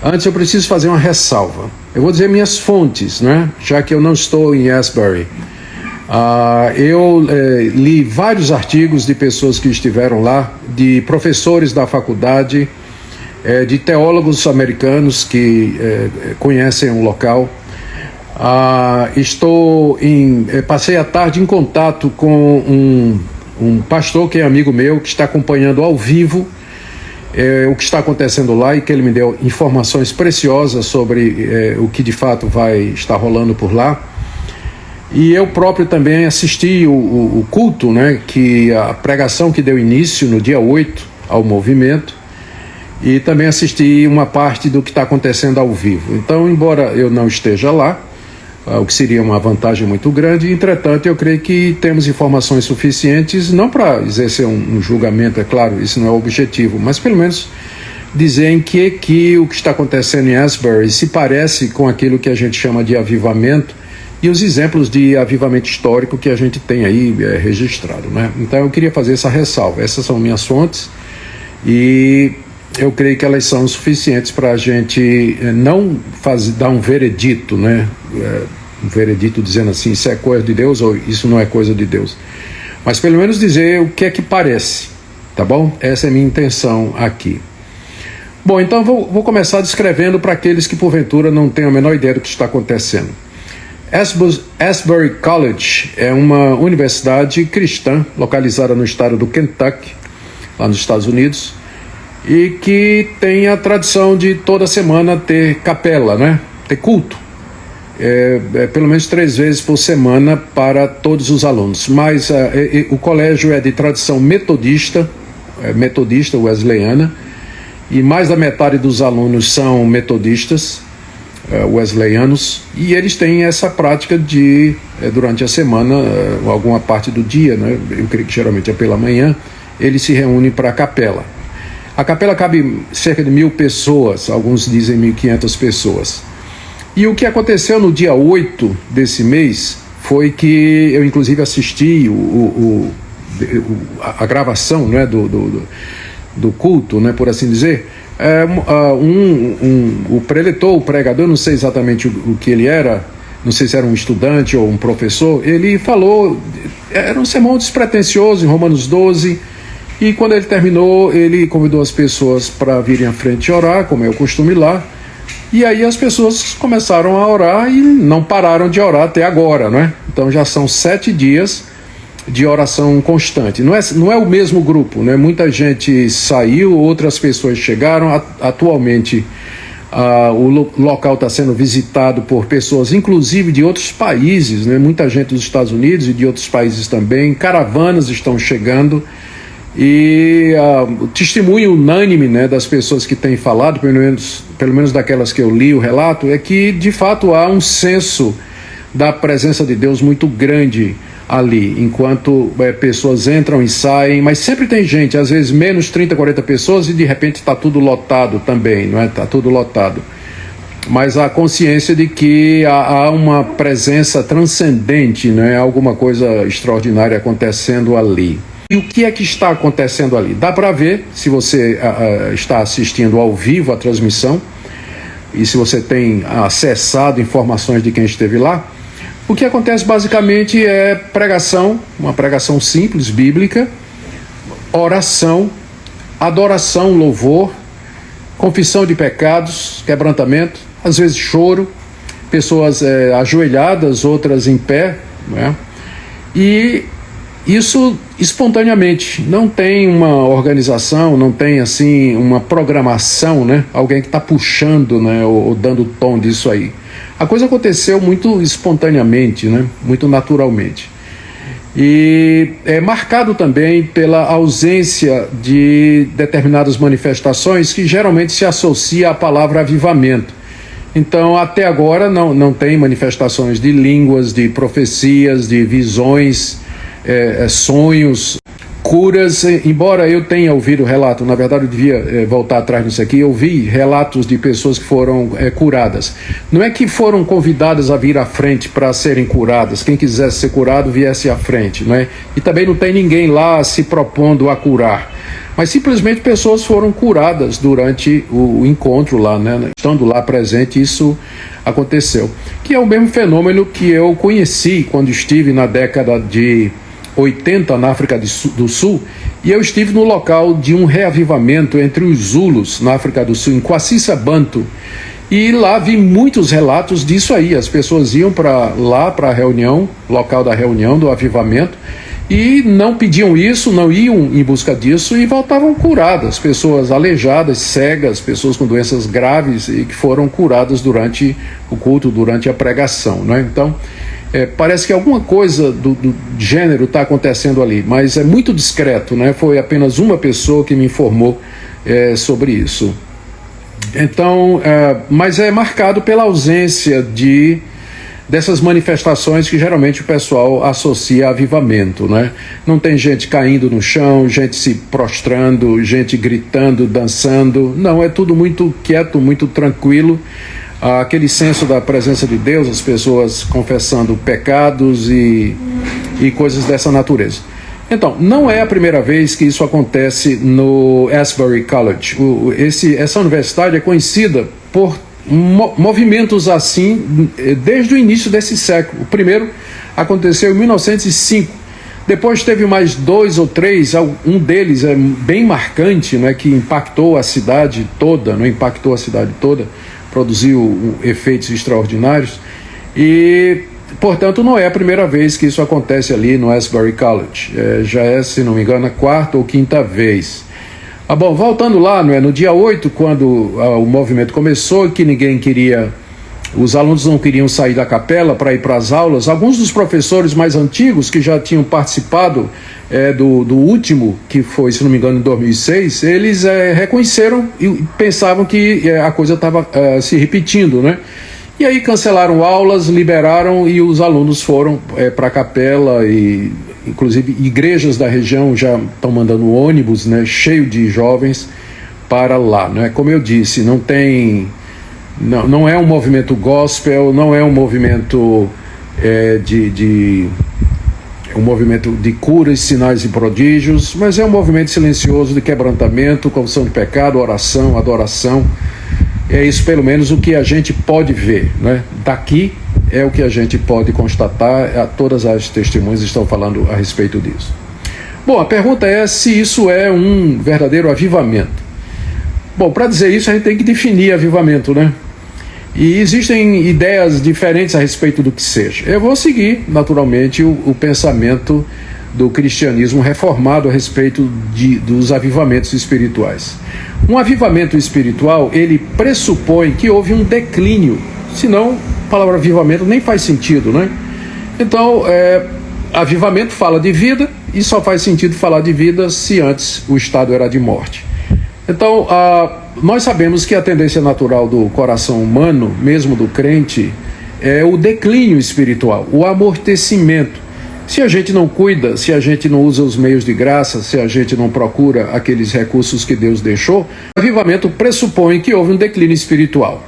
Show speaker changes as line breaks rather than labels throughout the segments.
Antes eu preciso fazer uma ressalva. Eu vou dizer minhas fontes, né? Já que eu não estou em Asbury. Eu li vários artigos de pessoas que estiveram lá, de professores da faculdade, de teólogos americanos que conhecem o local. Passei a tarde em contato com um pastor que é amigo meu, que está acompanhando ao vivo o que está acontecendo lá, e que ele me deu informações preciosas sobre o que de fato vai estar rolando por lá. E eu próprio também assisti o culto, né, a pregação que deu início no dia 8 ao movimento, e também assisti uma parte do que está acontecendo ao vivo. Então, embora eu não esteja lá, o que seria uma vantagem muito grande, entretanto, eu creio que temos informações suficientes, não para exercer um julgamento, é claro, isso não é o objetivo, mas pelo menos dizer em que o que está acontecendo em Asbury se parece com aquilo que a gente chama de avivamento, e os exemplos de avivamento histórico que a gente tem aí registrado, né? Então eu queria fazer essa ressalva. Essas são minhas fontes, e eu creio que elas são suficientes para a gente não dar um veredito, né? Um veredito dizendo assim, isso é coisa de Deus ou isso não é coisa de Deus. Mas pelo menos dizer o que é que parece, tá bom? Essa é a minha intenção aqui. Bom, então vou começar descrevendo para aqueles que porventura não têm a menor ideia do que está acontecendo. Asbury College é uma universidade cristã localizada no estado do Kentucky, lá nos Estados Unidos, e que tem a tradição de toda semana ter capela, né? Ter culto, pelo menos 3 vezes por semana para todos os alunos. Mas o colégio é de tradição metodista wesleyana, e mais da metade dos alunos são metodistas wesleyanos, e eles têm essa prática de, durante a semana, alguma parte do dia, né? Eu creio que geralmente é pela manhã, eles se reúnem para a capela. A capela cabe cerca de 1.000 pessoas, alguns dizem 1.500 pessoas. E o que aconteceu no dia 8 desse mês foi que eu inclusive assisti a gravação, né, do culto, né, por assim dizer. O preletor, o pregador, não sei exatamente o que ele era, não sei se era um estudante ou um professor, ele falou, era um sermão despretensioso em Romanos 12, e quando ele terminou, ele convidou as pessoas para virem à frente orar, como é o costume lá, e aí as pessoas começaram a orar e não pararam de orar até agora, não é? Então já são 7 dias de oração constante. Não é o mesmo grupo, né? Muita gente saiu, outras pessoas chegaram. Atualmente o local está sendo visitado por pessoas, inclusive de outros países, né? Muita gente dos Estados Unidos e de outros países também. Caravanas estão chegando, e o testemunho unânime, né, das pessoas que têm falado, pelo menos daquelas que eu li o relato, é que de fato há um senso da presença de Deus muito grande ali, enquanto pessoas entram e saem, mas sempre tem gente, às vezes menos 30, 40 pessoas, e de repente está tudo lotado também, não é? Está tudo lotado. Mas a consciência de que há uma presença transcendente, né? Alguma coisa extraordinária acontecendo ali. E o que é que está acontecendo ali? Dá para ver, se você está assistindo ao vivo a transmissão, e se você tem acessado informações de quem esteve lá. O que acontece basicamente é pregação, uma pregação simples, bíblica, oração, adoração, louvor, confissão de pecados, quebrantamento, às vezes choro, pessoas ajoelhadas, outras em pé, né? E isso espontaneamente, não tem uma organização, não tem assim uma programação, né? Alguém que está puxando, né, ou dando tom disso aí. A coisa aconteceu muito espontaneamente, né? Muito naturalmente. E é marcado também pela ausência de determinadas manifestações que geralmente se associa à palavra avivamento. Então, até agora, não tem manifestações de línguas, de profecias, de visões, sonhos. curas, embora eu tenha ouvido relato, na verdade eu devia voltar atrás nisso aqui, eu vi relatos de pessoas que foram curadas. Não é que foram convidadas a vir à frente para serem curadas, quem quisesse ser curado viesse à frente, não é? E também não tem ninguém lá se propondo a curar, mas simplesmente pessoas foram curadas durante o encontro lá, né? Estando lá presente, isso aconteceu. Que é o mesmo fenômeno que eu conheci quando estive na década de 80 na África do Sul, e eu estive no local de um reavivamento entre os Zulus na África do Sul, em Kwasisa-Bantu, e lá vi muitos relatos disso aí. As pessoas iam para a reunião, local da reunião, do avivamento, e não pediam isso, não iam em busca disso e voltavam curadas, pessoas aleijadas, cegas, pessoas com doenças graves e que foram curadas durante o culto, durante a pregação, né? Então, parece que alguma coisa do gênero está acontecendo ali, mas é muito discreto, né? Foi apenas uma pessoa que me informou sobre isso. Então, mas é marcado pela ausência dessas manifestações que geralmente o pessoal associa a avivamento, né? Não tem gente caindo no chão, gente se prostrando, gente gritando, dançando. Não, é tudo muito quieto, muito tranquilo. Aquele senso da presença de Deus, as pessoas confessando pecados e coisas dessa natureza. Então, não é a primeira vez que isso acontece no Asbury College. Essa universidade é conhecida por movimentos assim desde o início desse século. O primeiro aconteceu em 1905. Depois teve mais 2 ou 3, um deles é bem marcante, né, que impactou a cidade toda, não impactou a cidade toda, produziu efeitos extraordinários e, portanto, não é a primeira vez que isso acontece ali no Asbury College. Já é, se não me engano, a 4ª ou 5ª vez. Bom, voltando lá, não é, no dia 8, quando o movimento começou, que ninguém queria, os alunos não queriam sair da capela para ir para as aulas, alguns dos professores mais antigos que já tinham participado do último, que foi, se não me engano, em 2006, eles reconheceram e pensavam que a coisa estava se repetindo, né? E aí cancelaram aulas, liberaram e os alunos foram para a capela e, inclusive, igrejas da região já estão mandando ônibus, né, cheio de jovens para lá, né? Como eu disse, não é um movimento gospel, não é um movimento um movimento de curas, sinais e prodígios, mas é um movimento silencioso de quebrantamento, confissão de pecado, oração, adoração. É isso, pelo menos, o que a gente pode ver, né? Daqui é o que a gente pode constatar, todas as testemunhas estão falando a respeito disso. Bom, a pergunta é se isso é um verdadeiro avivamento. Bom, para dizer isso a gente tem que definir avivamento, né? E existem ideias diferentes a respeito do que seja. Eu vou seguir, naturalmente, o pensamento do cristianismo reformado a respeito dos avivamentos espirituais. Um avivamento espiritual, ele pressupõe que houve um declínio, senão a palavra avivamento nem faz sentido, né? Então, avivamento fala de vida e só faz sentido falar de vida se antes o estado era de morte. Então, nós sabemos que a tendência natural do coração humano, mesmo do crente, é o declínio espiritual, o amortecimento. Se a gente não cuida, se a gente não usa os meios de graça, se a gente não procura aqueles recursos que Deus deixou, o avivamento pressupõe que houve um declínio espiritual.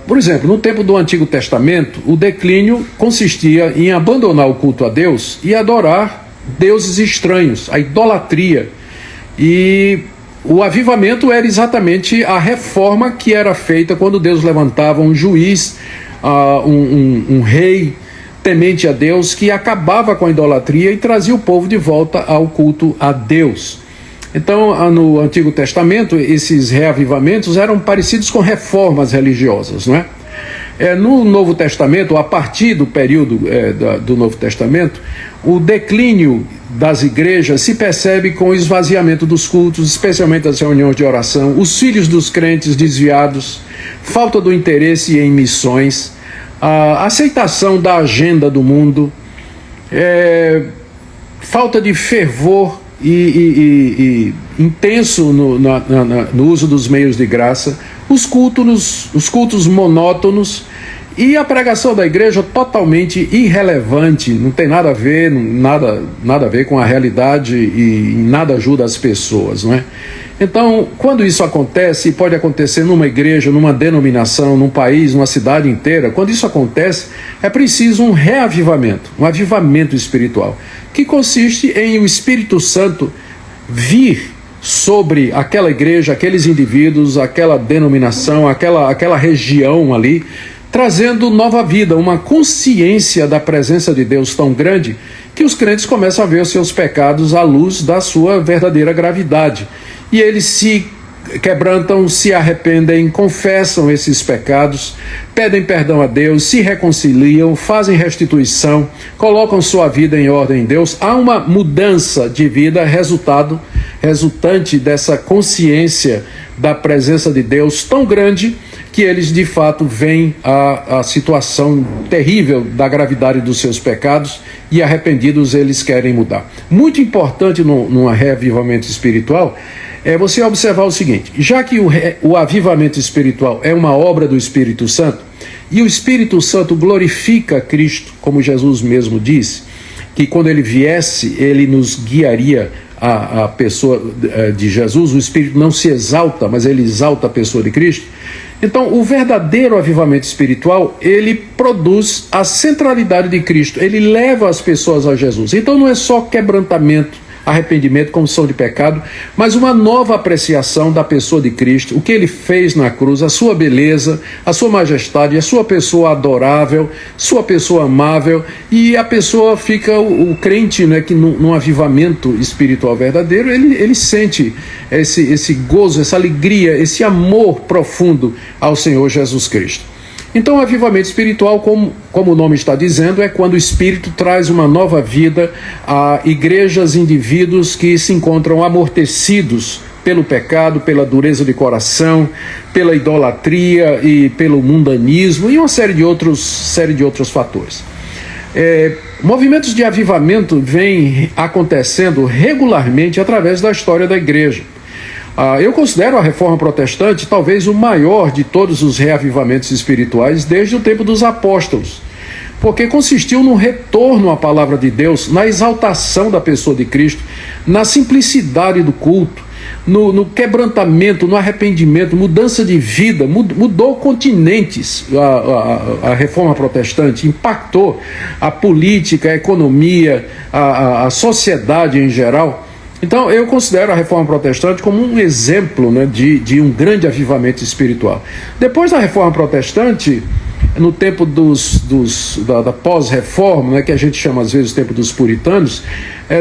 Por exemplo, no tempo do Antigo Testamento, o declínio consistia em abandonar o culto a Deus e adorar deuses estranhos, a idolatria. E o avivamento era exatamente a reforma que era feita quando Deus levantava um juiz, um rei temente a Deus, que acabava com a idolatria e trazia o povo de volta ao culto a Deus. Então, no Antigo Testamento, esses reavivamentos eram parecidos com reformas religiosas, não é? No Novo Testamento, a partir do período do Novo Testamento, o declínio das igrejas se percebe com o esvaziamento dos cultos, especialmente das reuniões de oração, os filhos dos crentes desviados, falta do interesse em missões, a aceitação da agenda do mundo, falta de fervor e intenso no uso dos meios de graça, os cultos monótonos E a pregação da igreja totalmente irrelevante, não tem nada a ver, nada a ver com a realidade e nada ajuda as pessoas, não é? Então, quando isso acontece, e pode acontecer numa igreja, numa denominação, num país, numa cidade inteira, quando isso acontece, é preciso um reavivamento, um avivamento espiritual, que consiste em o Espírito Santo vir sobre aquela igreja, aqueles indivíduos, aquela denominação, aquela região ali, trazendo nova vida, uma consciência da presença de Deus tão grande que os crentes começam a ver os seus pecados à luz da sua verdadeira gravidade. E eles se quebrantam, se arrependem, confessam esses pecados, pedem perdão a Deus, se reconciliam, fazem restituição, colocam sua vida em ordem em Deus. Há uma mudança de vida resultante dessa consciência da presença de Deus tão grande que eles de fato veem a situação terrível da gravidade dos seus pecados e arrependidos eles querem mudar. Muito importante num reavivamento espiritual é você observar o seguinte: já que o avivamento espiritual é uma obra do Espírito Santo, e o Espírito Santo glorifica Cristo, como Jesus mesmo disse, que quando ele viesse, ele nos guiaria a pessoa de Jesus, o Espírito não se exalta, mas ele exalta a pessoa de Cristo. Então, o verdadeiro avivamento espiritual, ele produz a centralidade de Cristo, ele leva as pessoas a Jesus. Então não é só quebrantamento, arrependimento, confissão de pecado, mas uma nova apreciação da pessoa de Cristo, o que ele fez na cruz, a sua beleza, a sua majestade, a sua pessoa adorável, sua pessoa amável, e a pessoa fica, o crente, né, que num avivamento espiritual verdadeiro, ele sente esse gozo, essa alegria, esse amor profundo ao Senhor Jesus Cristo. Então, o avivamento espiritual, como o nome está dizendo, é quando o Espírito traz uma nova vida a igrejas, indivíduos que se encontram amortecidos pelo pecado, pela dureza de coração, pela idolatria e pelo mundanismo e uma série de outros fatores. Movimentos de avivamento vêm acontecendo regularmente através da história da igreja. Eu considero a Reforma Protestante talvez o maior de todos os reavivamentos espirituais desde o tempo dos apóstolos, porque consistiu no retorno à palavra de Deus, na exaltação da pessoa de Cristo, na simplicidade do culto, no quebrantamento, no arrependimento, mudança de vida, mudou continentes. A Reforma Protestante impactou a política, a economia, a sociedade em geral. Então, eu considero a Reforma Protestante como um exemplo, né, de um grande avivamento espiritual. Depois da Reforma Protestante, no tempo da pós-reforma, né, que a gente chama às vezes o tempo dos puritanos,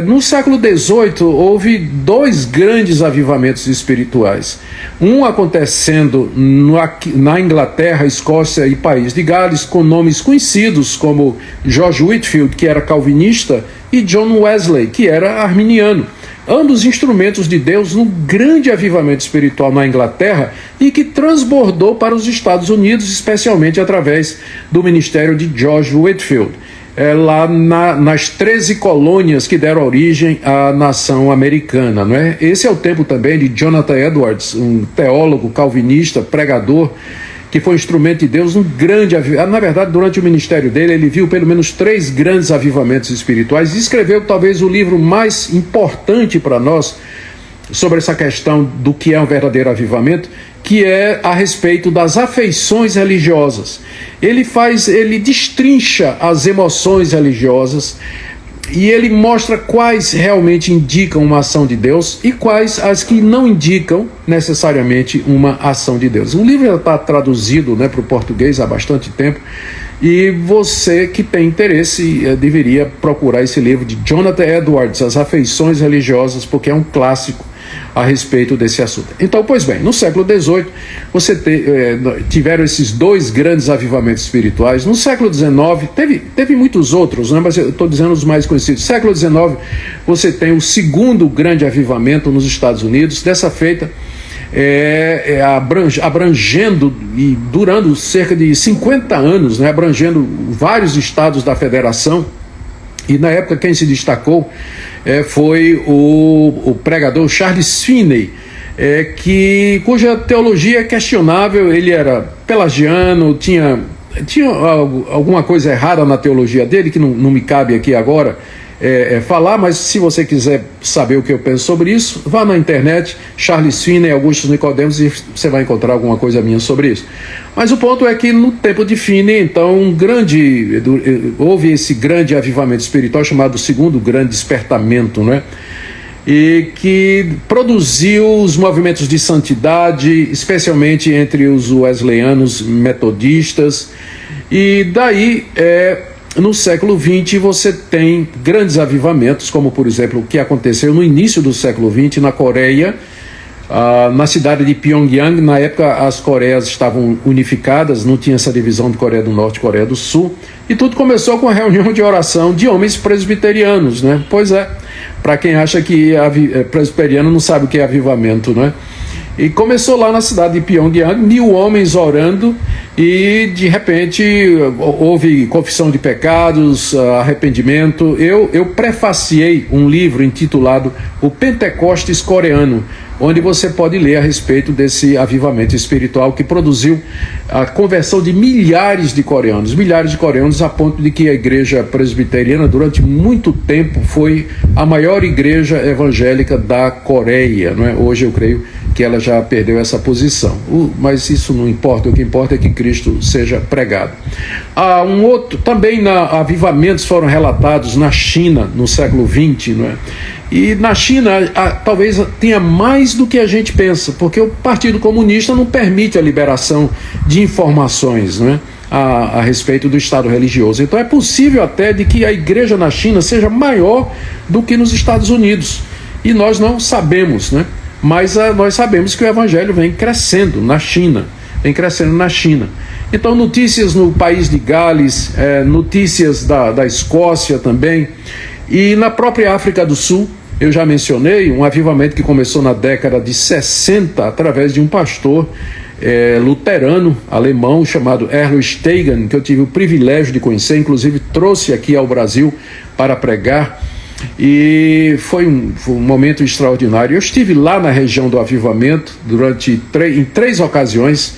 no século XVIII houve dois grandes avivamentos espirituais. Um acontecendo na Inglaterra, Escócia e País de Gales, com nomes conhecidos como George Whitefield, que era calvinista, e John Wesley, que era arminiano. Ambos instrumentos de Deus num grande avivamento espiritual na Inglaterra e que transbordou para os Estados Unidos, especialmente através do ministério de George Whitefield, lá nas 13 colônias que deram origem à nação americana, não é? Esse é o tempo também de Jonathan Edwards, um teólogo calvinista, pregador, que foi instrumento de Deus, um grande avivamento. Na verdade, durante o ministério dele, ele viu pelo menos 3 grandes avivamentos espirituais e escreveu talvez o livro mais importante para nós sobre essa questão do que é um verdadeiro avivamento, que é a respeito das afeições religiosas. Ele destrincha as emoções religiosas e ele mostra quais realmente indicam uma ação de Deus e quais as que não indicam necessariamente uma ação de Deus. O livro já está traduzido, né, para o português há bastante tempo, e você que tem interesse deveria procurar esse livro de Jonathan Edwards, As Afeições Religiosas, porque é um clássico a respeito desse assunto. Então, pois bem, no século XVIII tiveram esses dois grandes avivamentos espirituais. No século XIX teve muitos outros, né, mas eu estou dizendo os mais conhecidos. No século XIX você tem o segundo grande avivamento nos Estados Unidos, dessa feita abrangendo e durando cerca de 50 anos, né, abrangendo vários estados da federação. E na época quem se destacou foi o pregador Charles Finney, cuja teologia é questionável. Ele era pelagiano, tinha tinha alguma coisa errada na teologia dele, que não me cabe aqui agora falar, mas se você quiser saber o que eu penso sobre isso, vá na internet, Charles Finney, Augustus Nicodemus, e você vai encontrar alguma coisa minha sobre isso. Mas o ponto é que no tempo de Finney, então, houve esse grande avivamento espiritual chamado Segundo Grande Despertamento, não é? E que produziu os movimentos de santidade, especialmente entre os wesleyanos metodistas, e daí no século XX você tem grandes avivamentos, como por exemplo o que aconteceu no início do século XX na Coreia, na cidade de Pyongyang. Na época as Coreias estavam unificadas, não tinha essa divisão de Coreia do Norte e Coreia do Sul, e tudo começou com a reunião de oração de homens presbiterianos, né? Pois é, para quem acha que presbiteriano não sabe o que é avivamento, né? E começou lá na cidade de Pyongyang, 1000 homens orando, e de repente houve confissão de pecados, arrependimento. Eu prefaciei um livro intitulado O Pentecostes Coreano, onde você pode ler a respeito desse avivamento espiritual que produziu a conversão de milhares de coreanos, a ponto de que a igreja presbiteriana durante muito tempo foi a maior igreja evangélica da Coreia, não é? Hoje eu creio que ela já perdeu essa posição, mas isso não importa. O que importa é que Cristo seja pregado. Também avivamentos foram relatados na China no século XX, não é? E na China talvez tenha mais do que a gente pensa, porque o Partido Comunista não permite a liberação de informações, não é? A respeito do Estado religioso. Então é possível até de que a igreja na China seja maior do que nos Estados Unidos, e nós não sabemos, né? Mas nós sabemos que o evangelho vem crescendo na China, Então notícias no país de Gales, notícias da Escócia também, e na própria África do Sul, eu já mencionei um avivamento que começou na década de 60 através de um pastor luterano alemão chamado Erlo Stegen, que eu tive o privilégio de conhecer, inclusive trouxe aqui ao Brasil para pregar. E foi um momento extraordinário. Eu estive lá na região do avivamento em 3 ocasiões,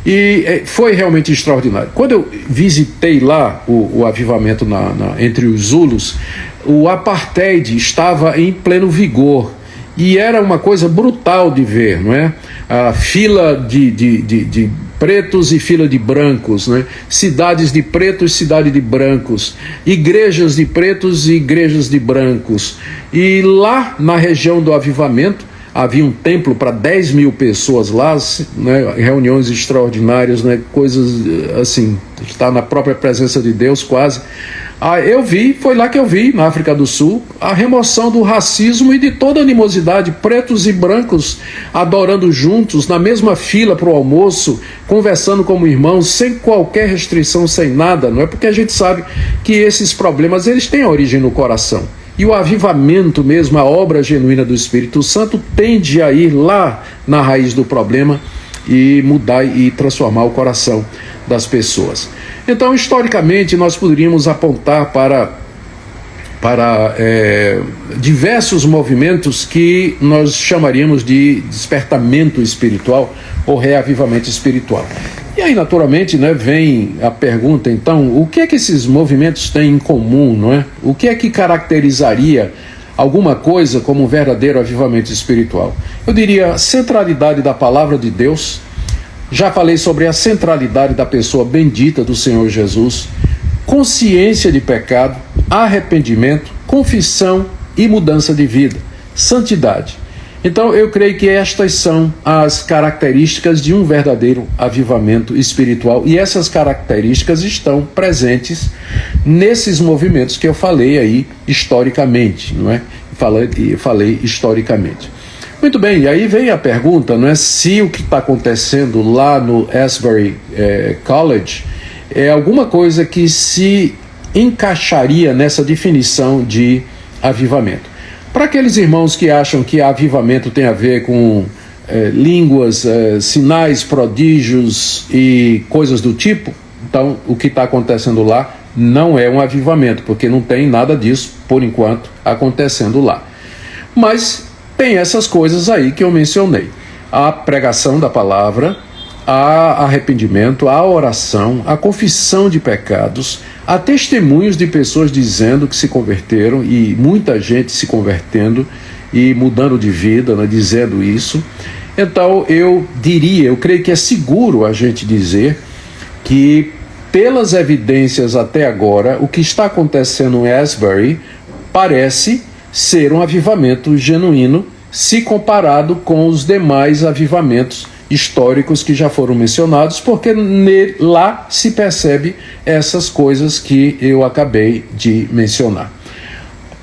e foi realmente extraordinário. Quando eu visitei lá o avivamento entre os Zulus, o apartheid estava em pleno vigor, e era uma coisa brutal de ver, não é? A fila de pretos e fila de brancos, né? Cidades de pretos, cidade de brancos, igrejas de pretos e igrejas de brancos. E lá na região do avivamento havia um templo para 10.000 pessoas lá, né? Reuniões extraordinárias, né? Coisas assim, está na própria presença de Deus quase. Foi lá que eu vi, na África do Sul, a remoção do racismo e de toda animosidade, pretos e brancos adorando juntos, na mesma fila para o almoço, conversando como irmãos, sem qualquer restrição, sem nada, não é? Porque a gente sabe que esses problemas, eles têm origem no coração. E o avivamento mesmo, a obra genuína do Espírito Santo, tende a ir lá na raiz do problema e mudar e transformar o coração das pessoas. Então, historicamente, nós poderíamos apontar para diversos movimentos que nós chamaríamos de despertamento espiritual ou reavivamento espiritual. E aí, naturalmente, né, vem a pergunta, então, o que é que esses movimentos têm em comum, não é? O que é que caracterizaria alguma coisa como um verdadeiro avivamento espiritual? Eu diria a centralidade da palavra de Deus. Já falei sobre a centralidade da pessoa bendita do Senhor Jesus, consciência de pecado, arrependimento, confissão e mudança de vida, santidade. Então eu creio que estas são as características de um verdadeiro avivamento espiritual, e essas características estão presentes nesses movimentos que eu falei aí historicamente, não é? Falei historicamente. Muito bem, e aí vem a pergunta, não é, se o que está acontecendo lá no Asbury College é alguma coisa que se encaixaria nessa definição de avivamento. Para aqueles irmãos que acham que avivamento tem a ver com línguas, sinais, prodígios e coisas do tipo, então o que está acontecendo lá não é um avivamento, porque não tem nada disso, por enquanto, acontecendo lá. Mas tem essas coisas aí que eu mencionei: a pregação da palavra, há arrependimento, há oração, há confissão de pecados, há testemunhos de pessoas dizendo que se converteram e muita gente se convertendo e mudando de vida, né, dizendo isso. Então eu creio que é seguro a gente dizer que, pelas evidências até agora, o que está acontecendo em Asbury parece ser um avivamento genuíno, se comparado com os demais avivamentos históricos que já foram mencionados, porque lá se percebe essas coisas que eu acabei de mencionar.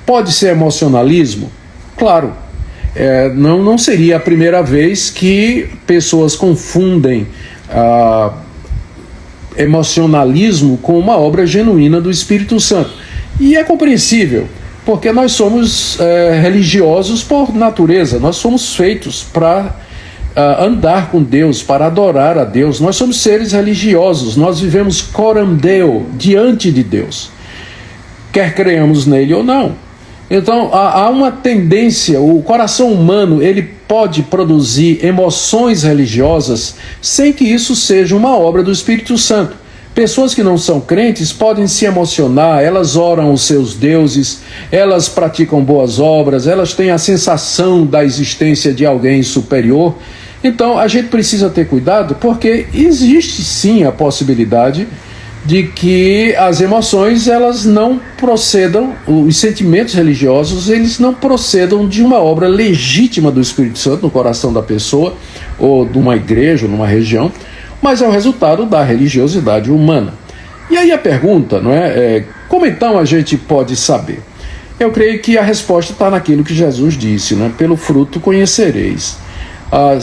Pode ser emocionalismo? Claro. Não seria a primeira vez que pessoas confundem emocionalismo com uma obra genuína do Espírito Santo. E é compreensível, porque nós somos religiosos por natureza, nós somos feitos para andar com Deus, para adorar a Deus. Nós somos seres religiosos, nós vivemos coram Deo, diante de Deus, quer creiamos nele ou não. Então há uma tendência, o coração humano ele pode produzir emoções religiosas sem que isso seja uma obra do Espírito Santo. Pessoas que não são crentes podem se emocionar, elas oram os seus deuses, elas praticam boas obras, elas têm a sensação da existência de alguém superior. Então a gente precisa ter cuidado, porque existe sim a possibilidade de que as emoções elas não procedam, os sentimentos religiosos eles não procedam de uma obra legítima do Espírito Santo no coração da pessoa, ou de uma igreja, ou numa região, mas é o resultado da religiosidade humana. E aí a pergunta, não é, como então a gente pode saber? Eu creio que a resposta está naquilo que Jesus disse, né? Pelo fruto conhecereis.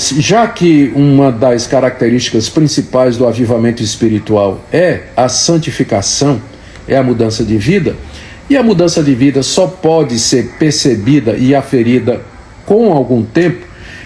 Já que uma das características principais do avivamento espiritual é a santificação, é a mudança de vida, e a mudança de vida só pode ser percebida e aferida com algum tempo,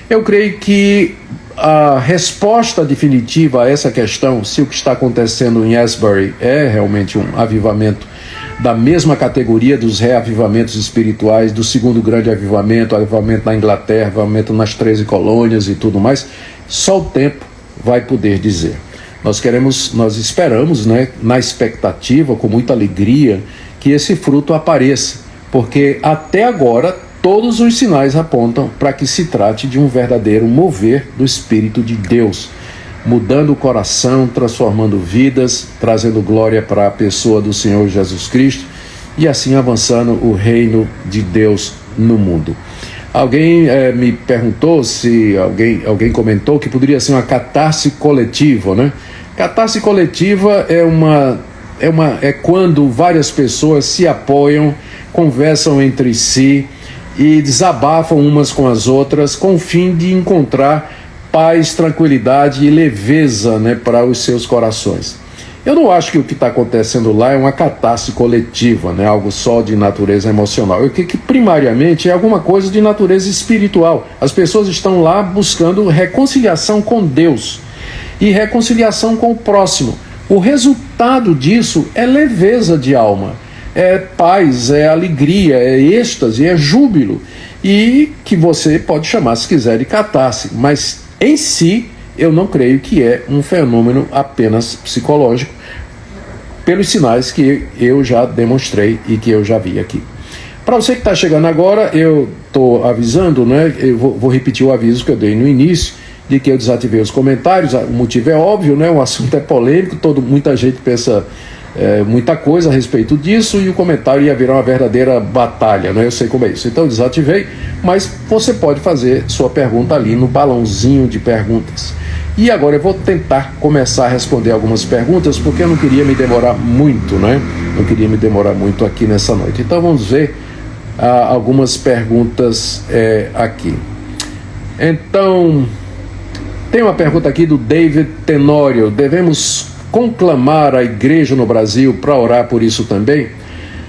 eu creio que a resposta definitiva a essa questão, se o que está acontecendo em Asbury é realmente um avivamento da mesma categoria dos reavivamentos espirituais, do segundo grande avivamento, avivamento na Inglaterra, avivamento nas 13 colônias e tudo mais, só o tempo vai poder dizer. Nós esperamos, né, na expectativa, com muita alegria, que esse fruto apareça, porque até agora todos os sinais apontam para que se trate de um verdadeiro mover do Espírito de Deus, mudando o coração, transformando vidas, trazendo glória para a pessoa do Senhor Jesus Cristo e assim avançando o reino de Deus no mundo. Alguém me perguntou se alguém comentou que poderia ser uma catarse coletiva, né? Catarse coletiva é quando várias pessoas se apoiam, conversam entre si e desabafam umas com as outras com o fim de encontrar paz, tranquilidade e leveza, né, para os seus corações. Eu não acho que o que está acontecendo lá é uma catarse coletiva, né, algo só de natureza emocional. Eu creio que primariamente é alguma coisa de natureza espiritual. As pessoas estão lá buscando reconciliação com Deus e reconciliação com o próximo. O resultado disso é leveza de alma, é paz, é alegria, é êxtase, é júbilo, e que você pode chamar, se quiser, de catarse, mas em si, eu não creio que é um fenômeno apenas psicológico, pelos sinais que eu já demonstrei e que eu já vi aqui. Para você que está chegando agora, eu estou avisando, né? Eu vou repetir o aviso que eu dei no início, de que eu desativei os comentários. O motivo é óbvio, né? O assunto é polêmico, muita gente pensa muita coisa a respeito disso, e o comentário ia virar uma verdadeira batalha, né? Eu sei como é isso. Então eu desativei, mas você pode fazer sua pergunta ali no balãozinho de perguntas. E agora eu vou tentar começar a responder algumas perguntas, porque eu não queria me demorar muito, né? Não queria me demorar muito aqui nessa noite. Então vamos ver algumas perguntas aqui. Então, tem uma pergunta aqui do David Tenório: devemos conclamar a igreja no Brasil para orar por isso também?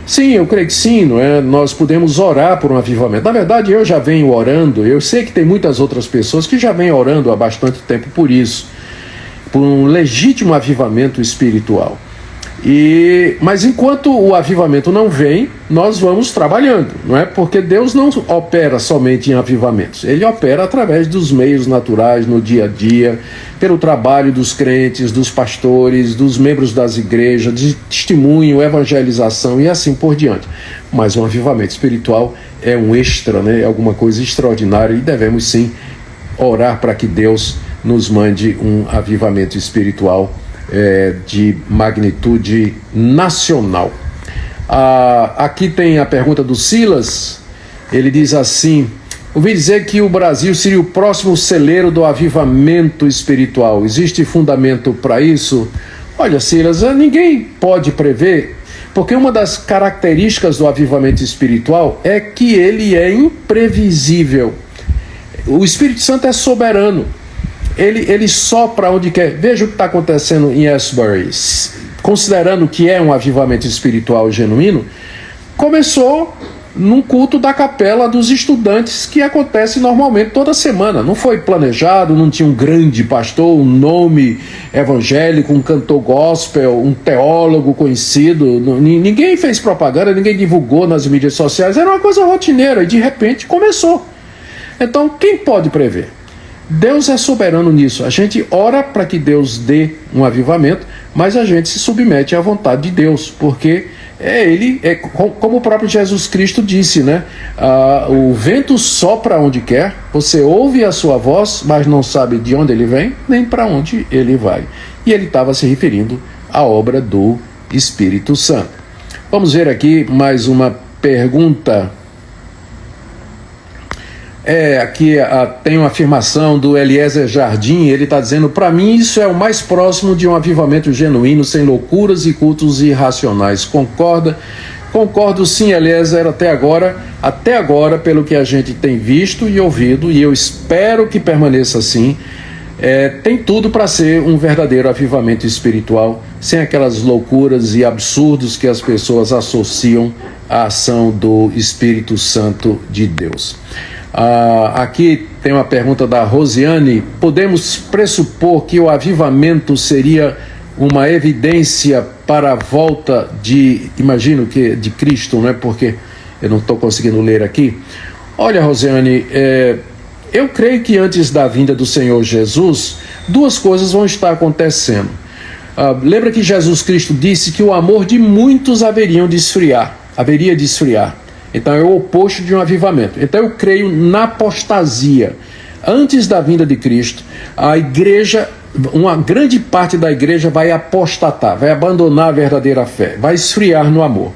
Sim, eu creio que sim, não é? Nós podemos orar por um avivamento. Na verdade, eu já venho orando, eu sei que tem muitas outras pessoas que já vêm orando há bastante tempo por isso, por um legítimo avivamento espiritual. Mas enquanto o avivamento não vem, nós vamos trabalhando, não é? Porque Deus não opera somente em avivamentos, Ele opera através dos meios naturais, no dia a dia, pelo trabalho dos crentes, dos pastores, dos membros das igrejas, de testemunho, evangelização e assim por diante. Mas um avivamento espiritual é um extra, né? É alguma coisa extraordinária, e devemos sim orar para que Deus nos mande um avivamento espiritual de magnitude nacional. Aqui tem a pergunta do Silas. Ele diz assim: ouvi dizer que o Brasil seria o próximo celeiro do avivamento espiritual. Existe fundamento para isso? Olha, Silas, ninguém pode prever, porque uma das características do avivamento espiritual é que ele é imprevisível. O Espírito Santo é soberano. Ele sopra onde quer. Veja o que está acontecendo em Asbury. Considerando que é um avivamento espiritual genuíno, começou num culto da capela dos estudantes, que acontece normalmente toda semana. Não foi planejado, não tinha um grande pastor, um nome evangélico, um cantor gospel, um teólogo conhecido. Ninguém fez propaganda, ninguém divulgou nas mídias sociais. Era uma coisa rotineira e de repente começou. Então, quem pode prever? Deus é soberano nisso. A gente ora para que Deus dê um avivamento, mas a gente se submete à vontade de Deus, porque como o próprio Jesus Cristo disse, né? O vento sopra onde quer, você ouve a sua voz, mas não sabe de onde ele vem, nem para onde ele vai. E ele estava se referindo à obra do Espírito Santo. Vamos ver aqui mais uma pergunta. Aqui tem uma afirmação do Eliezer Jardim. Ele está dizendo: para mim isso é o mais próximo de um avivamento genuíno, sem loucuras e cultos irracionais. Concorda? Concordo sim, Eliezer, até agora, pelo que a gente tem visto e ouvido, e eu espero que permaneça assim. Tem tudo para ser um verdadeiro avivamento espiritual, sem aquelas loucuras e absurdos que as pessoas associam à ação do Espírito Santo de Deus. Aqui tem uma pergunta da Rosiane: podemos pressupor que o avivamento seria uma evidência para a volta imagino que de Cristo, não é? Porque eu não estou conseguindo ler aqui. Olha, Rosiane, eu creio que antes da vinda do Senhor Jesus, duas coisas vão estar acontecendo. Lembra que Jesus Cristo disse que o amor de muitos haveria de esfriar. Então é o oposto de um avivamento. Então eu creio na apostasia. Antes da vinda de Cristo, a igreja, uma grande parte da igreja vai apostatar, vai abandonar a verdadeira fé, vai esfriar no amor.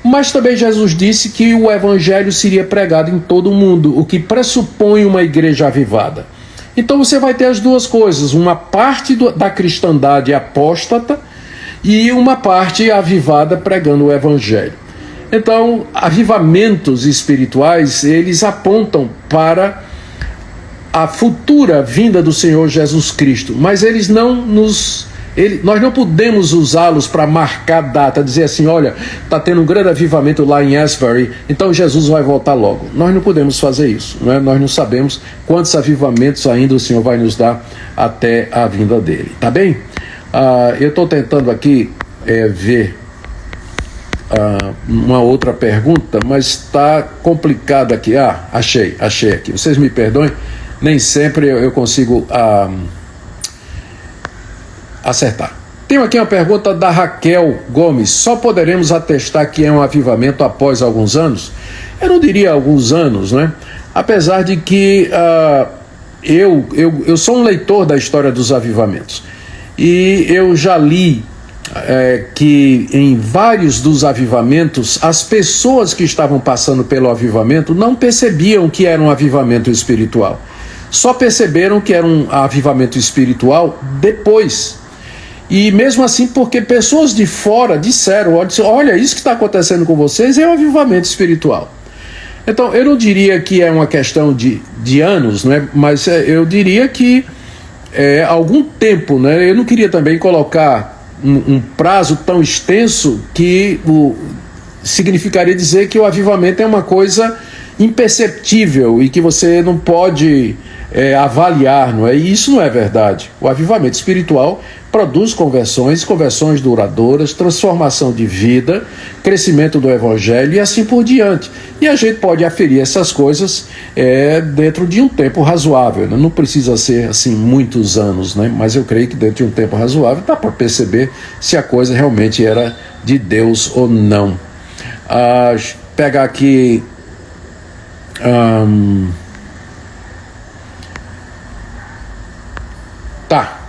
Mas também Jesus disse que o evangelho seria pregado em todo o mundo, o que pressupõe uma igreja avivada. Então você vai ter as duas coisas: uma parte da cristandade apóstata e uma parte avivada pregando o evangelho. Então, avivamentos espirituais, eles apontam para a futura vinda do Senhor Jesus Cristo, mas nós não podemos usá-los para marcar data, dizer assim: olha, está tendo um grande avivamento lá em Asbury, então Jesus vai voltar logo. Nós não podemos fazer isso, não é? Nós não sabemos quantos avivamentos ainda o Senhor vai nos dar até a vinda dele, tá bem? Eu estou tentando aqui ver uma outra pergunta, mas está complicado aqui. Achei aqui. Vocês me perdoem, nem sempre eu consigo acertar. Tenho aqui uma pergunta da Raquel Gomes: só poderemos atestar que é um avivamento após alguns anos? Eu não diria alguns anos, né? Apesar de que eu sou um leitor da história dos avivamentos, e eu já li que em vários dos avivamentos, as pessoas que estavam passando pelo avivamento não percebiam que era um avivamento espiritual. Só perceberam que era um avivamento espiritual depois. E mesmo assim, porque pessoas de fora disseram: olha, isso que está acontecendo com vocês é um avivamento espiritual. Então, eu não diria que é uma questão de anos, né? Mas eu diria que algum tempo, né? Eu não queria também colocar um prazo tão extenso que significaria dizer que o avivamento é uma coisa imperceptível e que você não pode avaliar, não é? E isso não é verdade. O avivamento espiritual produz conversões duradouras, transformação de vida, crescimento do evangelho e assim por diante. E a gente pode aferir essas coisas dentro de um tempo razoável, né? Não precisa ser assim muitos anos, né? Mas eu creio que dentro de um tempo razoável dá para perceber se a coisa realmente era de Deus ou não. Pegar aqui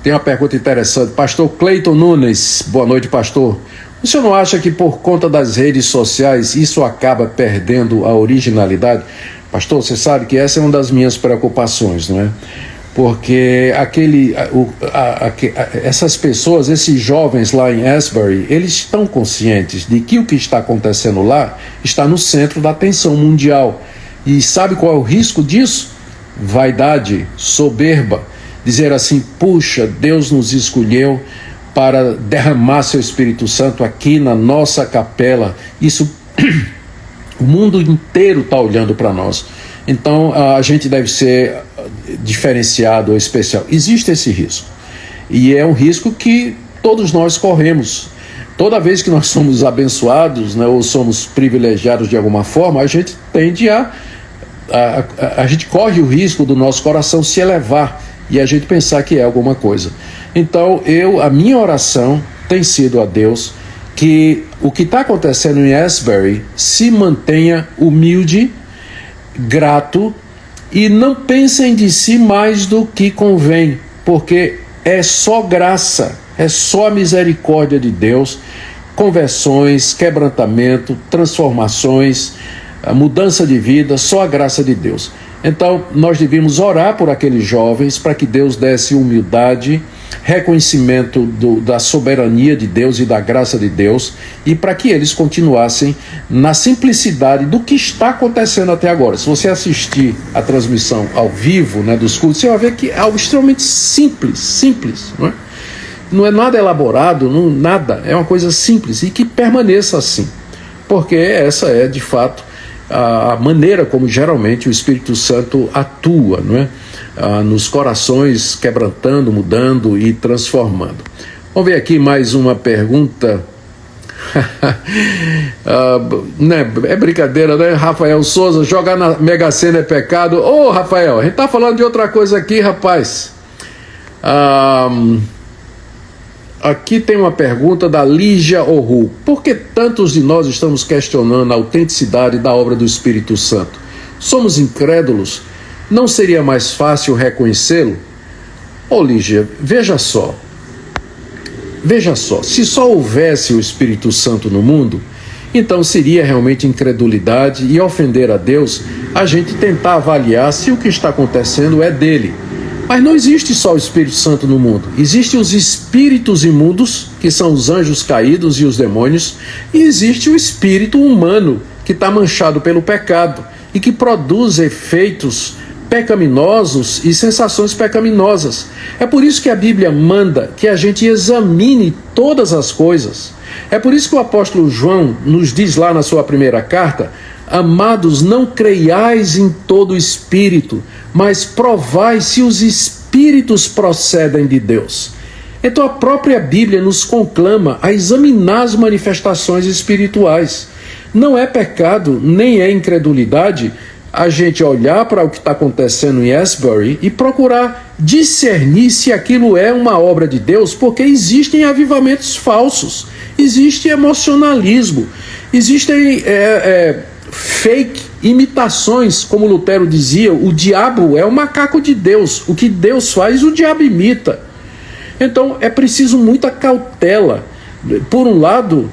tem uma pergunta interessante. Pastor Cleiton Nunes, boa noite, pastor. O senhor não acha que por conta das redes sociais isso acaba perdendo a originalidade? Pastor, você sabe que essa é uma das minhas preocupações, não é? Porque essas pessoas, esses jovens lá em Asbury, eles estão conscientes de que o que está acontecendo lá está no centro da atenção mundial. E sabe qual é o risco disso? Vaidade, soberba. Dizer assim, puxa, Deus nos escolheu para derramar seu Espírito Santo aqui na nossa capela. Isso, o mundo inteiro está olhando para nós. Então a gente deve ser diferenciado ou especial. Existe esse risco. E é um risco que todos nós corremos. Toda vez que nós somos abençoados, né, ou somos privilegiados de alguma forma, a gente tende a gente corre o risco do nosso coração se elevar e a gente pensar que é alguma coisa. Então a minha oração tem sido a Deus que o que está acontecendo em Asbury se mantenha humilde, grato e não pensem de si mais do que convém, porque é só graça, é só a misericórdia de Deus, conversões, quebrantamento, transformações, a mudança de vida, só a graça de Deus. Então nós devíamos orar por aqueles jovens para que Deus desse humildade, reconhecimento da soberania de Deus e da graça de Deus, e para que eles continuassem na simplicidade do que está acontecendo até agora. Se você assistir a transmissão ao vivo, né, dos cultos, você vai ver que é algo extremamente simples, não é? Não é nada elaborado, nada, é uma coisa simples e que permaneça assim, porque essa é de fato a maneira como geralmente o Espírito Santo atua, não é? Nos corações, quebrantando, mudando e transformando. Vamos ver aqui mais uma pergunta. Né? É brincadeira, né? Rafael Souza, jogar na Mega Sena é pecado. Ô, Rafael, a gente tá falando de outra coisa aqui, rapaz. Aqui tem uma pergunta da Lígia Oru. Por que tantos de nós estamos questionando a autenticidade da obra do Espírito Santo? Somos incrédulos? Não seria mais fácil reconhecê-lo? Ô Lígia, veja só, se só houvesse o Espírito Santo no mundo, então seria realmente incredulidade e ofender a Deus a gente tentar avaliar se o que está acontecendo é dele. Mas não existe só o Espírito Santo no mundo. Existem os espíritos imundos, que são os anjos caídos e os demônios, e existe o espírito humano, que está manchado pelo pecado e que produz efeitos pecaminosos e sensações pecaminosas. É por isso que a Bíblia manda que a gente examine todas as coisas. É por isso que o apóstolo João nos diz lá na sua primeira carta: amados, não creiais em todo espírito, mas provai se os espíritos procedem de Deus. Então a própria Bíblia nos conclama a examinar as manifestações espirituais. Não é pecado, nem é incredulidade a gente olhar para o que está acontecendo em Asbury e procurar discernir se aquilo é uma obra de Deus, porque existem avivamentos falsos, existe emocionalismo, existem fake imitações, como Lutero dizia, o diabo é o macaco de Deus, o que Deus faz o diabo imita. Então é preciso muita cautela. Por um lado,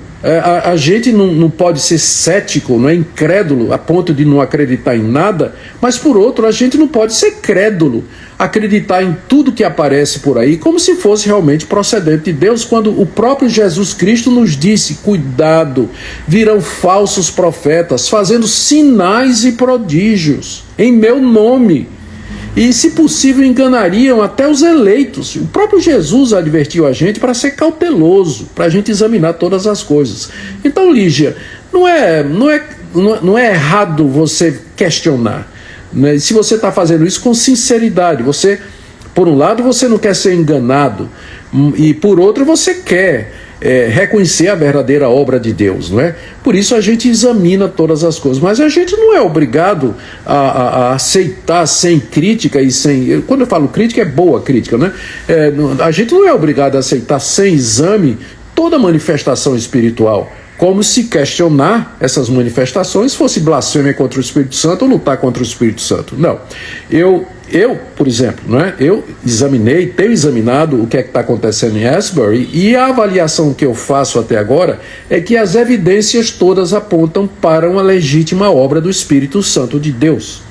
a gente não pode ser cético, não é incrédulo a ponto de não acreditar em nada, mas por outro, a gente não pode ser crédulo, acreditar em tudo que aparece por aí como se fosse realmente procedente de Deus, quando o próprio Jesus Cristo nos disse: cuidado, virão falsos profetas fazendo sinais e prodígios em meu nome, e se possível enganariam até os eleitos. O próprio Jesus advertiu a gente para ser cauteloso, para a gente examinar todas as coisas. Então, Lígia, não é errado você questionar, né? Se você está fazendo isso com sinceridade, você, por um lado, você não quer ser enganado, e por outro, você quer reconhecer a verdadeira obra de Deus, não é? Por isso a gente examina todas as coisas, mas a gente não é obrigado a aceitar sem crítica e sem... Quando eu falo crítica, é boa crítica, né? A gente não é obrigado a aceitar sem exame toda manifestação espiritual, como se questionar essas manifestações fosse blasfêmia contra o Espírito Santo ou lutar contra o Espírito Santo. Não. Eu, por exemplo, né, eu tenho examinado o que é que está acontecendo em Asbury, e a avaliação que eu faço até agora é que as evidências todas apontam para uma legítima obra do Espírito Santo de Deus.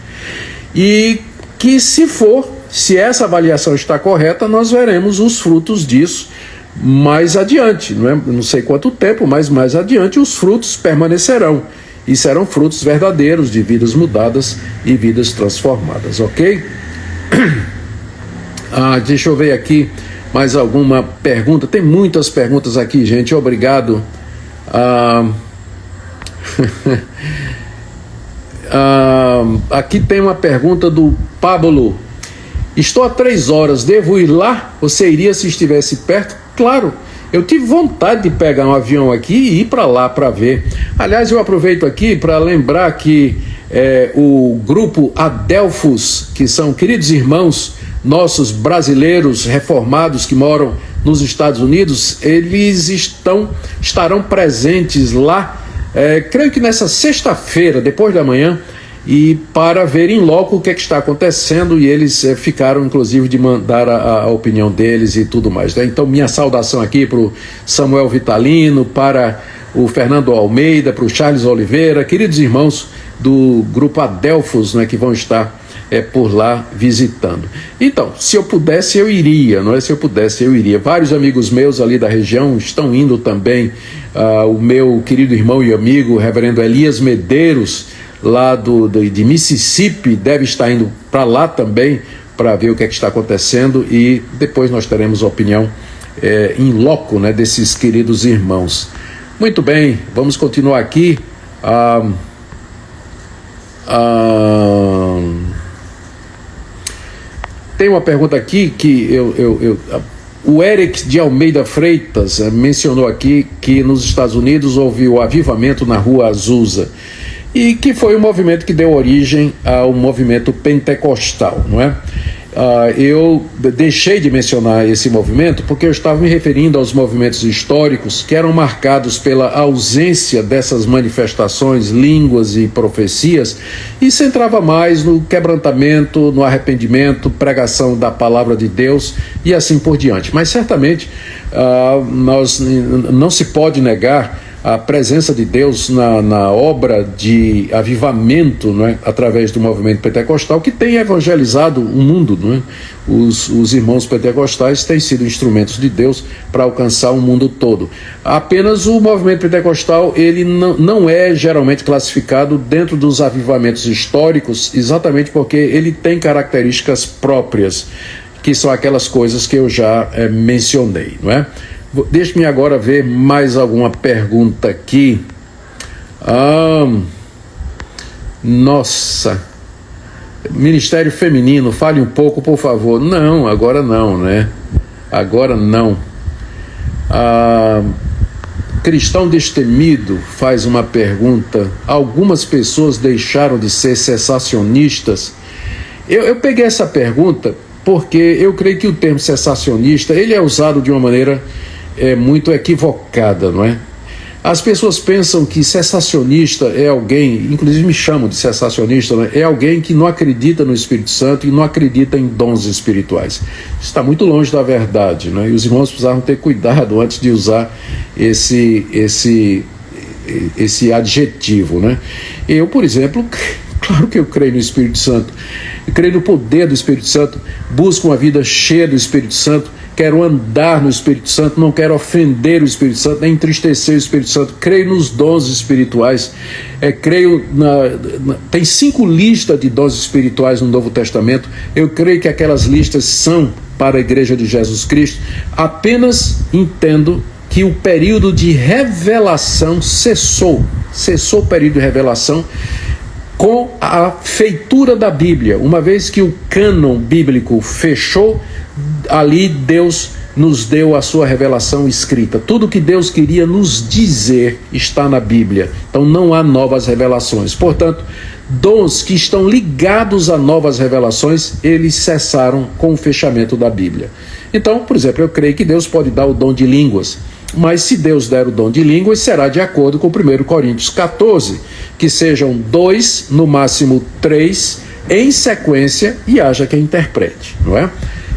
E que se essa avaliação está correta, nós veremos os frutos disso mais adiante, não sei quanto tempo, mas mais adiante os frutos permanecerão e serão frutos verdadeiros de vidas mudadas e vidas transformadas, ok? Deixa eu ver aqui mais alguma pergunta. Tem muitas perguntas aqui, gente, obrigado. Aqui tem uma pergunta do Pablo. Estou há 3 horas, devo ir lá? Você iria se estivesse perto? Claro, eu tive vontade de pegar um avião aqui e ir para lá para ver. Aliás, eu aproveito aqui para lembrar que o grupo Adelphos, que são queridos irmãos nossos brasileiros reformados que moram nos Estados Unidos, eles estarão presentes lá, creio que nessa sexta-feira, depois da manhã, e para ver em loco o que é que está acontecendo, e eles ficaram inclusive de mandar a opinião deles e tudo mais, né? Então minha saudação aqui para o Samuel Vitalino, para o Fernando Almeida, para o Charles Oliveira, queridos irmãos do grupo Adelphos, né, que vão estar por lá visitando. Então, se eu pudesse eu iria, não é? Se eu pudesse eu iria. Vários amigos meus ali da região estão indo também. O meu querido irmão e amigo, o reverendo Elias Medeiros, lá de Mississippi, deve estar indo para lá também para ver o que é que está acontecendo, e depois nós teremos a opinião em loco, né, desses queridos irmãos. Muito bem, vamos continuar aqui. Tem uma pergunta aqui que o Eric de Almeida Freitas mencionou aqui que nos Estados Unidos houve o avivamento na Rua Azusa, e que foi o movimento que deu origem ao movimento pentecostal, não é? Eu deixei de mencionar esse movimento porque eu estava me referindo aos movimentos históricos que eram marcados pela ausência dessas manifestações, línguas e profecias, e centrava mais no quebrantamento, no arrependimento, pregação da palavra de Deus e assim por diante. Mas certamente não se pode negar a presença de Deus na obra de avivamento, não é? Através do movimento pentecostal, que tem evangelizado o mundo, não é? Os irmãos pentecostais têm sido instrumentos de Deus para alcançar o mundo todo. Apenas o movimento pentecostal, ele não é geralmente classificado dentro dos avivamentos históricos, exatamente porque ele tem características próprias, que são aquelas coisas que eu já mencionei, não é? Deixe-me agora ver mais alguma pergunta aqui. Nossa, Ministério Feminino, fale um pouco, por favor. Não, agora não, né? Agora não. Cristão Destemido faz uma pergunta. Algumas pessoas deixaram de ser cessacionistas? Eu peguei essa pergunta porque eu creio que o termo cessacionista, ele é usado de uma maneira muito equivocada, não é? As pessoas pensam que cessacionista é alguém, inclusive me chamam de cessacionista, né? É alguém que não acredita no Espírito Santo e não acredita em dons espirituais. Isso está muito longe da verdade, né? E os irmãos precisavam ter cuidado antes de usar esse adjetivo, né? Eu, por exemplo, claro que eu creio no Espírito Santo, eu creio no poder do Espírito Santo, busco uma vida cheia do Espírito Santo, quero andar no Espírito Santo, não quero ofender o Espírito Santo, nem entristecer o Espírito Santo, creio nos dons espirituais, tem 5 listas de dons espirituais no Novo Testamento, eu creio que aquelas listas são para a Igreja de Jesus Cristo, apenas entendo que o período de revelação cessou o período de revelação, com a feitura da Bíblia. Uma vez que o cânon bíblico fechou, ali Deus nos deu a sua revelação escrita. Tudo que Deus queria nos dizer está na Bíblia. Então não há novas revelações. Portanto, dons que estão ligados a novas revelações, eles cessaram com o fechamento da Bíblia. Então, por exemplo, eu creio que Deus pode dar o dom de línguas, mas se Deus der o dom de línguas, será de acordo com 1 Coríntios 14, que sejam 2, no máximo 3, em sequência, e haja quem interprete, não é?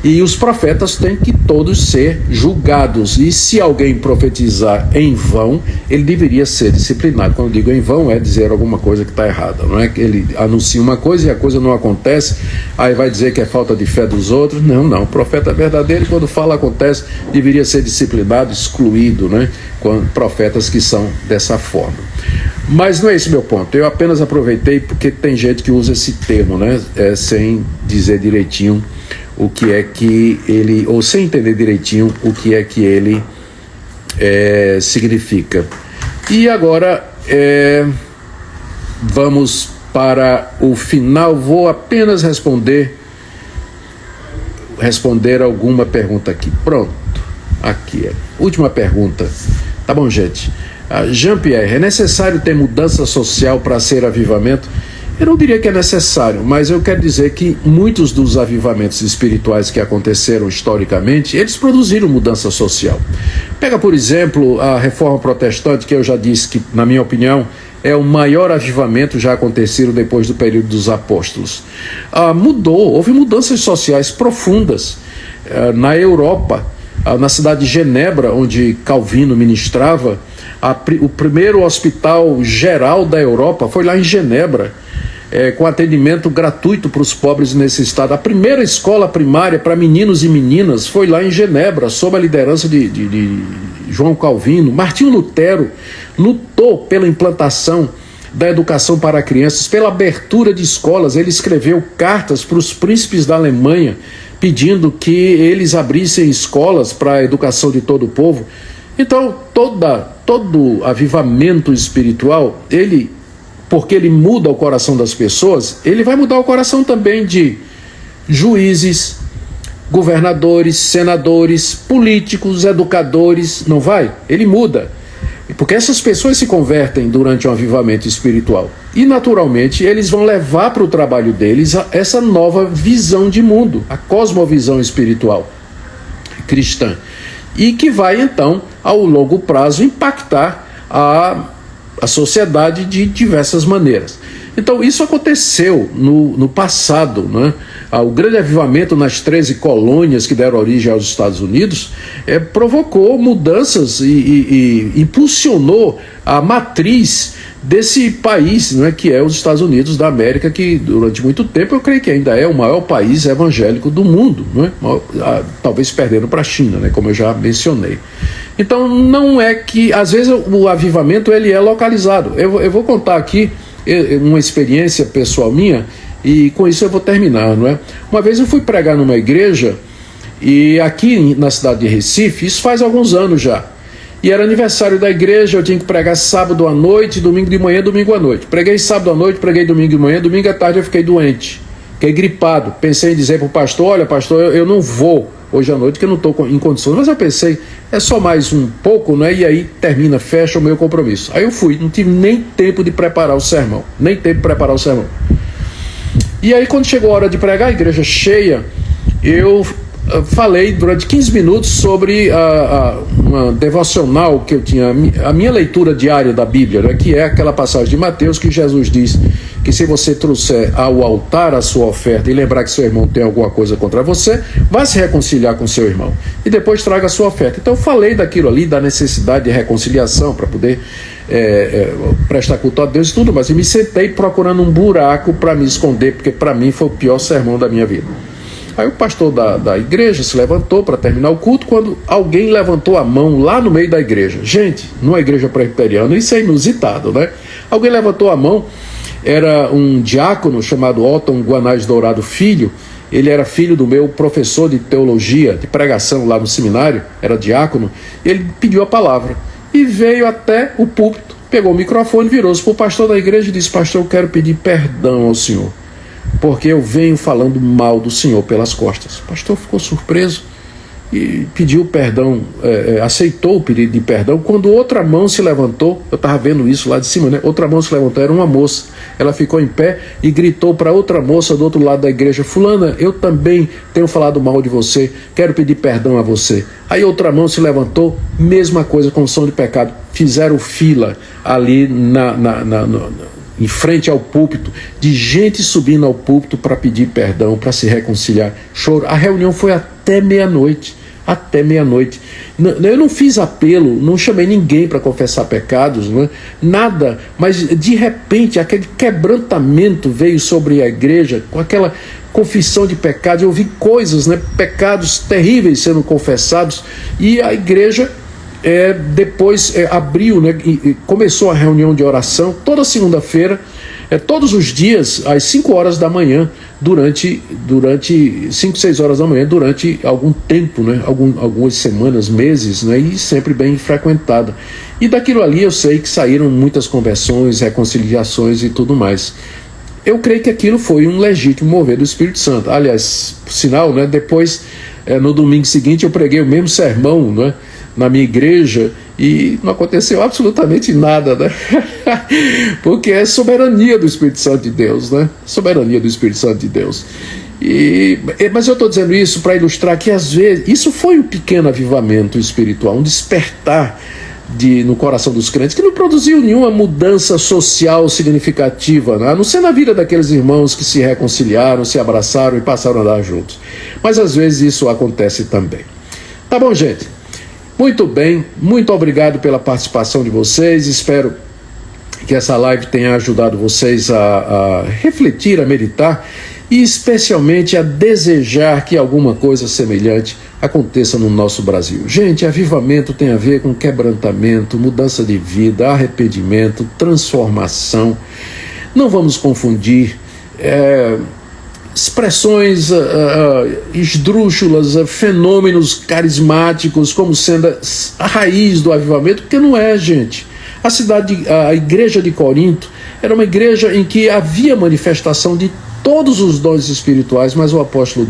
E os profetas têm que todos ser julgados, e se alguém profetizar em vão, ele deveria ser disciplinado. Quando eu digo em vão, é dizer alguma coisa que está errada, não é que ele anuncia uma coisa e a coisa não acontece, aí vai dizer que é falta de fé dos outros. Não, o profeta verdadeiro, quando fala acontece, deveria ser disciplinado, excluído, né? Com profetas que são dessa forma. Mas não é esse meu ponto, eu apenas aproveitei porque tem gente que usa esse termo, né? Sem dizer direitinho o que é que ele, ou sem entender direitinho o que é que ele significa. E agora vamos para o final. Vou apenas responder alguma pergunta aqui. Pronto, aqui última pergunta. Tá bom, gente. Jean-Pierre, é necessário ter mudança social para ser avivamento? Eu não diria que é necessário, mas eu quero dizer que muitos dos avivamentos espirituais que aconteceram historicamente, eles produziram mudança social. Pega, por exemplo, a Reforma Protestante, que eu já disse que, na minha opinião, é o maior avivamento já acontecido depois do período dos apóstolos. Houve mudanças sociais profundas na Europa, na cidade de Genebra, onde Calvino ministrava. O primeiro hospital geral da Europa foi lá em Genebra, com atendimento gratuito para os pobres necessitados. A primeira escola primária para meninos e meninas foi lá em Genebra, sob a liderança de João Calvino. Martinho Lutero lutou pela implantação da educação para crianças, pela abertura de escolas. Ele escreveu cartas para os príncipes da Alemanha, pedindo que eles abrissem escolas para a educação de todo o povo. Então, todo avivamento espiritual, porque ele muda o coração das pessoas, ele vai mudar o coração também de juízes, governadores, senadores, políticos, educadores, não vai? Ele muda, porque essas pessoas se convertem durante um avivamento espiritual, e naturalmente eles vão levar para o trabalho deles essa nova visão de mundo, a cosmovisão espiritual cristã, e que vai então, ao longo prazo, impactar a sociedade de diversas maneiras. Então isso aconteceu no passado, né? O grande avivamento nas 13 colônias que deram origem aos Estados Unidos provocou mudanças e impulsionou a matriz desse país, né, que é os Estados Unidos da América, que durante muito tempo eu creio que ainda é o maior país evangélico do mundo, né? Talvez perdendo para a China, né, como eu já mencionei. Então não é que, às vezes o avivamento ele é localizado. Eu vou contar aqui uma experiência pessoal minha, e com isso eu vou terminar, não é? Uma vez eu fui pregar numa igreja, e aqui na cidade de Recife, isso faz alguns anos já, e era aniversário da igreja, eu tinha que pregar sábado à noite, domingo de manhã, domingo à noite. Preguei sábado à noite, preguei domingo de manhã, domingo à tarde eu fiquei doente, fiquei gripado. Pensei em dizer para o pastor, olha pastor, eu não vou hoje à noite, que eu não estou em condições, mas eu pensei, é só mais um pouco, né? E aí termina, fecha o meu compromisso. Aí eu fui, não tive nem tempo de preparar o sermão, E aí quando chegou a hora de pregar, a igreja cheia, eu falei durante 15 minutos sobre uma devocional que eu tinha, a minha leitura diária da Bíblia, né, que é aquela passagem de Mateus que Jesus diz que se você trouxer ao altar a sua oferta e lembrar que seu irmão tem alguma coisa contra você, vá se reconciliar com seu irmão e depois traga a sua oferta. Então eu falei daquilo ali, da necessidade de reconciliação para poder prestar culto a Deus e tudo, mas eu me sentei procurando um buraco para me esconder, porque para mim foi o pior sermão da minha vida. Aí o pastor da igreja se levantou para terminar o culto, quando alguém levantou a mão lá no meio da igreja. Gente, numa igreja presbiteriana, isso é inusitado, né? Alguém levantou a mão, era um diácono chamado Otton Guanais Dourado Filho. Ele era filho do meu professor de teologia, de pregação lá no seminário, era diácono. Ele pediu a palavra e veio até o púlpito pegou o microfone, virou-se para o pastor da igreja e disse: pastor, eu quero pedir perdão ao senhor, porque eu venho falando mal do senhor pelas costas. O pastor ficou surpreso e pediu perdão, aceitou o pedido de perdão, quando outra mão se levantou. Eu estava vendo isso lá de cima, né? Outra mão se levantou, era uma moça. Ela ficou em pé e gritou para outra moça do outro lado da igreja: fulana, eu também tenho falado mal de você, quero pedir perdão a você. Aí outra mão se levantou, mesma coisa, confissão de pecado. Fizeram fila ali em frente ao púlpito, de gente subindo ao púlpito para pedir perdão, para se reconciliar. Choro. A reunião foi até meia-noite. Até meia-noite. Eu não fiz apelo, não chamei ninguém para confessar pecados, né? Nada, mas de repente aquele quebrantamento veio sobre a igreja, com aquela confissão de pecados. Eu vi coisas, né? Pecados terríveis sendo confessados, e a igreja depois abriu, né? E começou a reunião de oração toda segunda-feira, todos os dias, às 5 horas da manhã, durante 5, 6 horas da manhã, durante algum tempo, né? Algumas semanas, meses, né? E sempre bem frequentada. E daquilo ali eu sei que saíram muitas conversões, reconciliações e tudo mais. Eu creio que aquilo foi um legítimo mover do Espírito Santo. Aliás, por sinal, né? Depois, no domingo seguinte, eu preguei o mesmo sermão, né? Na minha igreja, e não aconteceu absolutamente nada, né? Porque é soberania do Espírito Santo de Deus, né? Soberania do Espírito Santo de Deus. Mas eu estou dizendo isso para ilustrar que às vezes isso foi um pequeno avivamento espiritual, um despertar no coração dos crentes, que não produziu nenhuma mudança social significativa, né? A não ser na vida daqueles irmãos que se reconciliaram, se abraçaram e passaram a andar juntos. Mas às vezes isso acontece também. Tá bom, gente? Muito bem, muito obrigado pela participação de vocês. Espero que essa live tenha ajudado vocês a refletir, a meditar e especialmente a desejar que alguma coisa semelhante aconteça no nosso Brasil. Gente, avivamento tem a ver com quebrantamento, mudança de vida, arrependimento, transformação. Não vamos confundir expressões esdrúxulas, fenômenos carismáticos como sendo a raiz do avivamento, porque não é, gente. A igreja de Corinto era uma igreja em que havia manifestação de todos os dons espirituais, mas o apóstolo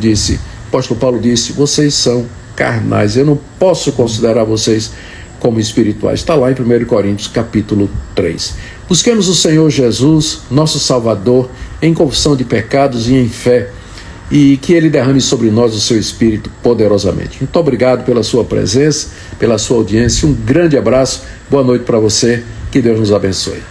Paulo disse: vocês são carnais, eu não posso considerar vocês como espirituais. Está lá em 1 Coríntios capítulo 3. Busquemos o Senhor Jesus, nosso Salvador, em confissão de pecados e em fé, e que Ele derrame sobre nós o seu Espírito poderosamente. Muito obrigado pela sua presença, pela sua audiência, um grande abraço, boa noite para você, que Deus nos abençoe.